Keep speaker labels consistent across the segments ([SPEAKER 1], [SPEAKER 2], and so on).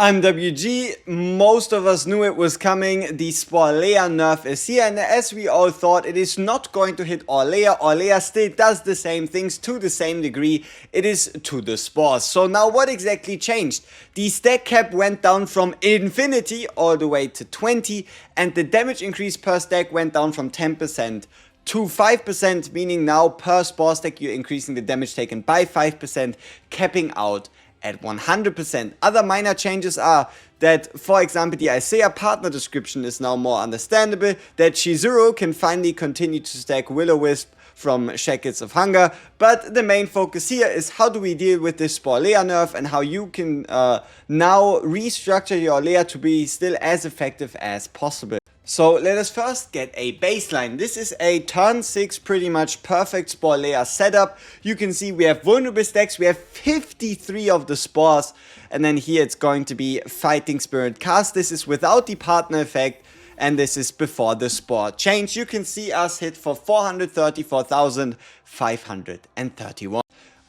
[SPEAKER 1] I'm WG, most of us knew it was coming, the Orlea nerf is here, and as we all thought, it is not going to hit Orlea. Orlea still does the same things to the same degree, it is to the spores. So now what exactly changed? The stack cap went down from infinity all the way to 20, and the damage increase per stack went down from 10% to 5%, meaning now per spore stack you're increasing the damage taken by 5%, capping out at 100%. Other minor changes are that, for example, the Isaiah partner description is now more understandable, that Chizuru can finally continue to stack Will-O-Wisp from Shackles of Hunger, but the main focus here is how do we deal with this Orlea nerf and how you can now restructure your Orlea to be still as effective as possible. So let us first get a baseline. This is a turn 6 pretty much perfect Orlea setup. You can see we have vulnerable stacks, we have 53 of the spores, and then here it's going to be Fighting Spirit cast. This is without the partner effect, and this is before the spore change. You can see us hit for 434,531.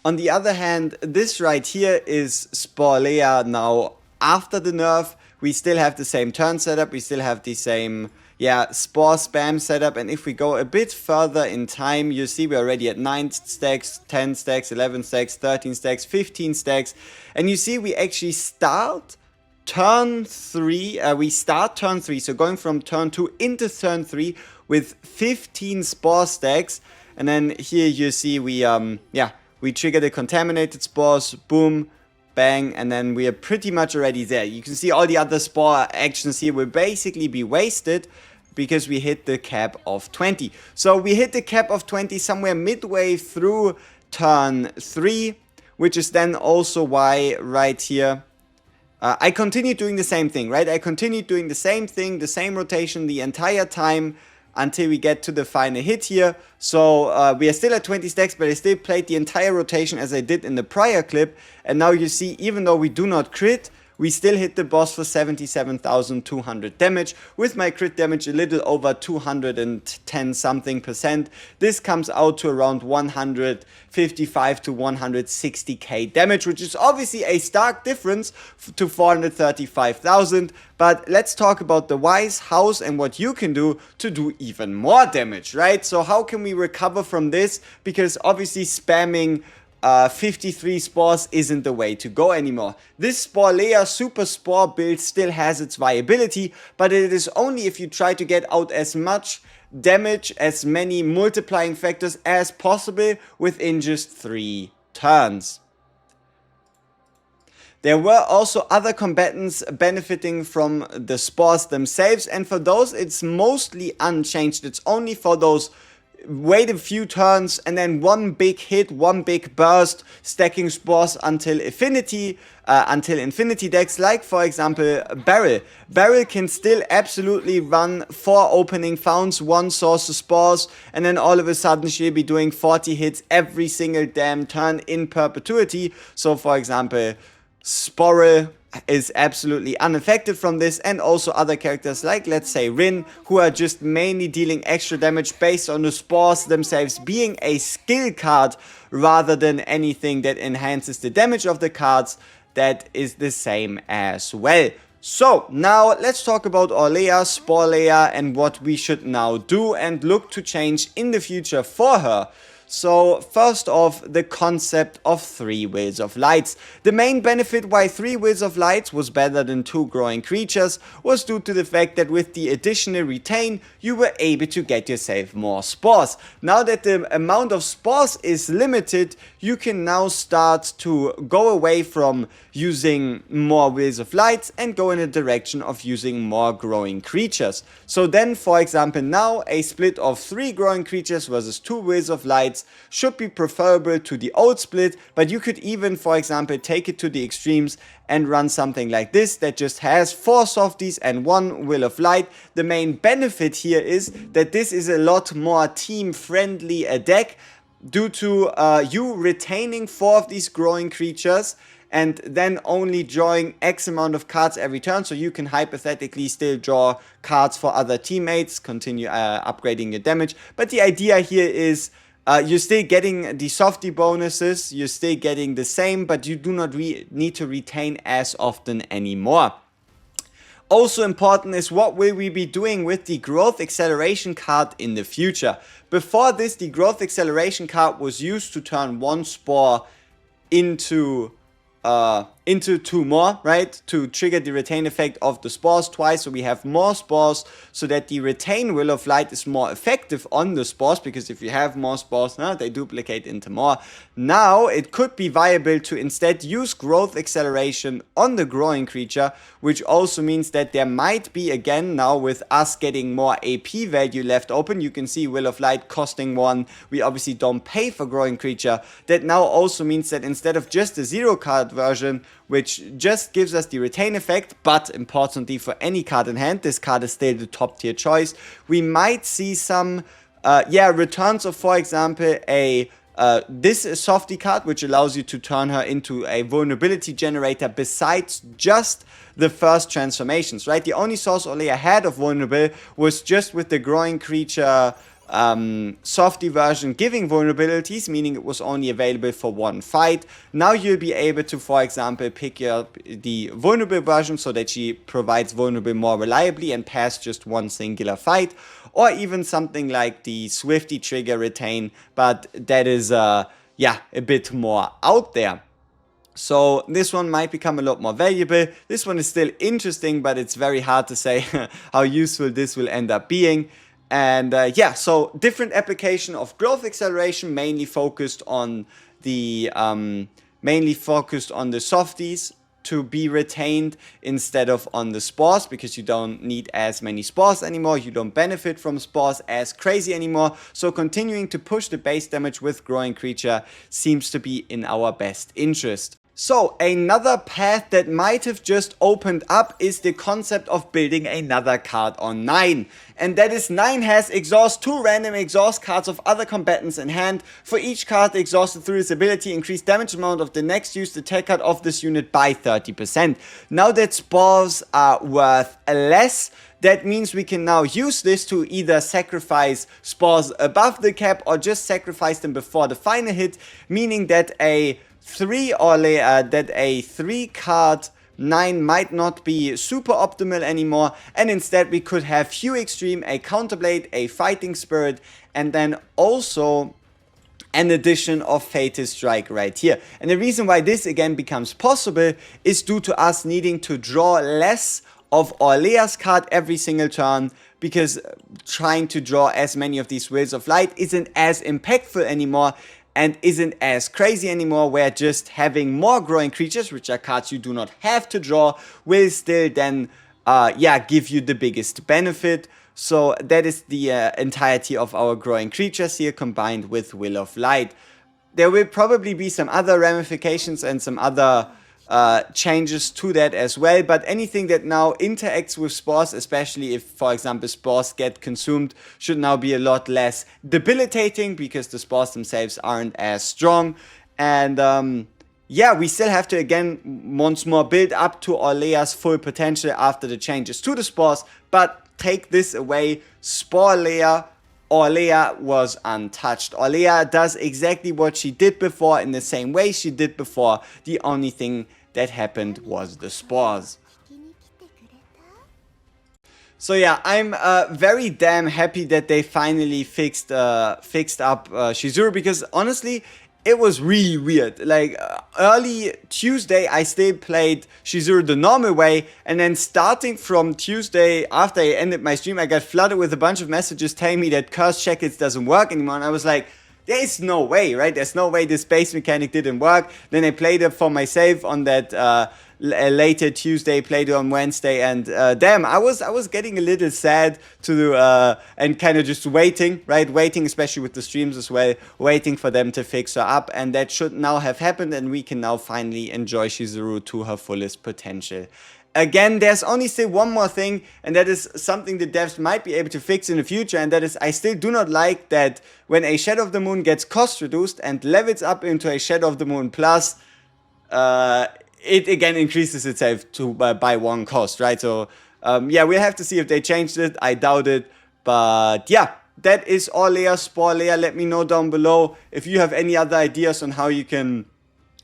[SPEAKER 1] On the other hand, this right here is Orlea now after the nerf. We still have the same turn setup, we still have the same spore spam setup, and if we go a bit further in time, you see we're already at 9 stacks, 10 stacks, 11 stacks, 13 stacks, 15 stacks, and you see we actually start turn 3, so going from turn 2 into turn 3 with 15 spore stacks, and then here you see we trigger the contaminated spores, boom, bang, and then we are pretty much already there. You can see all the other spore actions here will basically be wasted because we hit the cap of 20. So we hit the cap of 20 somewhere midway through turn 3, which is then also why right here I continue doing the same thing, right? I continue doing the same thing, the same rotation the entire time until we get to the final hit here. So we are still at 20 stacks, but I still played the entire rotation as I did in the prior clip. And now you see, even though we do not crit, we still hit the boss for 77,200 damage, with my crit damage a little over 210 something percent. This comes out to around 155 to 160k damage, which is obviously a stark difference to 435,000. But let's talk about the whys, hows, and what you can do to do even more damage, right? So how can we recover from this? Because obviously spamming 53 spores isn't the way to go anymore. This Orlea super spore build still has its viability, but it is only if you try to get out as much damage, as many multiplying factors as possible within just 3 turns. There were also other combatants benefiting from the spores themselves, and for those it's mostly unchanged. It's only for those wait a few turns and then one big hit, one big burst, stacking spores until infinity decks, like for example Barrel. Barrel can still absolutely run 4 opening founds, 1 source of spores, and then all of a sudden she'll be doing 40 hits every single damn turn in perpetuity. So for example, SPORES is absolutely unaffected from this, and also other characters like, let's say, Rin, who are just mainly dealing extra damage based on the spores themselves being a skill card rather than anything that enhances the damage of the cards. That is the same as well. So now let's talk about Orlea, Orlea, and what we should now do and look to change in the future for her. So first off, the concept of 3 Wills of Lights. The main benefit why 3 Wills of Lights was better than 2 growing creatures was due to the fact that with the additional retain, you were able to get yourself more spores. Now that the amount of spores is limited, you can now start to go away from using more Wills of Lights and go in a direction of using more growing creatures. So then, for example, now a split of 3 growing creatures versus 2 Wills of Lights should be preferable to the old split, but you could even, for example, take it to the extremes and run something like this that just has 4 softies and 1 Will of Light. The main benefit here is that this is a lot more team friendly a deck due to you retaining 4 of these growing creatures and then only drawing X amount of cards every turn, so you can hypothetically still draw cards for other teammates, continue upgrading your damage. But the idea here is You're still getting the softy bonuses, you're still getting the same, but you do not need to retain as often anymore. Also important is what will we be doing with the growth acceleration card in the future. Before this, the growth acceleration card was used to turn one spore into 2 more, right? To trigger the retain effect of the spores twice, so we have more spores, so that the retain will of light is more effective on the spores, because if you have more spores, they duplicate into more. Now it could be viable to instead use growth acceleration on the growing creature, which also means that there might be, again, now with us getting more AP value left open, you can see Will of Light costing 1, we obviously don't pay for growing creature. That now also means that instead of just the 0 card version, which just gives us the retain effect, but importantly for any card in hand, this card is still the top tier choice, we might see some returns of, for example, this is softy card, which allows you to turn her into a vulnerability generator besides just the first transformations, right? The only source Orlea had of vulnerable was just with the growing creature softy version giving vulnerabilities, meaning it was only available for one fight. Now you'll be able to, for example, pick up the vulnerable version so that she provides vulnerable more reliably and pass just one singular fight, or even something like the Swifty trigger retain, but that is a bit more out there. So this one might become a lot more valuable. This one is still interesting, but it's very hard to say how useful this will end up being. And so different application of growth acceleration, mainly focused on the softies to be retained instead of on the spores, because you don't need as many spores anymore, you don't benefit from spores as crazy anymore. So continuing to push the base damage with growing creature seems to be in our best interest. So another path that might have just opened up is the concept of building another card on 9. And that is 9 has exhaust, 2 random exhaust cards of other combatants in hand. For each card exhausted through this ability, increase damage amount of the next used attack card of this unit by 30%. Now that spores are worth less, that means we can now use this to either sacrifice spores above the cap or just sacrifice them before the final hit, meaning that a 3 card 9 might not be super optimal anymore, and instead we could have Hue Extreme, a Counterblade, a Fighting Spirit, and then also an addition of Fatal Strike right here. And the reason why this again becomes possible is due to us needing to draw less of Orlea's card every single turn, because trying to draw as many of these Wills of Light isn't as impactful anymore and isn't as crazy anymore, where just having more growing creatures, which are cards you do not have to draw, will still then give you the biggest benefit. So that is the entirety of our growing creatures here, combined with Will of Light. There will probably be some other ramifications and some other changes to that as well, but anything that now interacts with spores, especially if, for example, spores get consumed, should now be a lot less debilitating, because the spores themselves aren't as strong. And we still have to again once more build up to Orlea's full potential after the changes to the spores, but take this away, Spore layer, Orlea was untouched. Orlea does exactly what she did before in the same way she did before. The only thing that happened was the spores. So yeah, I'm very damn happy that they finally fixed up Chizuru, because honestly, it was really weird. Like early Tuesday, I still played Chizuru the normal way, and then starting from Tuesday, after I ended my stream, I got flooded with a bunch of messages telling me that Curse Shackles doesn't work anymore, and I was like, there is no way, right? There's no way this base mechanic didn't work. Then I played it for myself on that later Tuesday, played it on Wednesday, and damn, I was getting a little sad to and kind of just waiting, right? Waiting, especially with the streams as well, waiting for them to fix her up, and that should now have happened, and we can now finally enjoy Chizuru to her fullest potential. Again, there's only still one more thing, and that is something the devs might be able to fix in the future, and that is, I still do not like that when a Shadow of the Moon gets cost reduced and levels up into a Shadow of the Moon plus, it again increases itself to by 1 cost, right? So we'll have to see if they changed it. I doubt it, but yeah, that is Orlea, SPORES. Let me know down below if you have any other ideas on how you can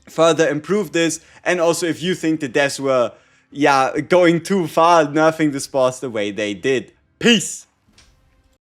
[SPEAKER 1] further improve this, and also if you think the devs were going too far nerfing the SPORES the way they did. Peace!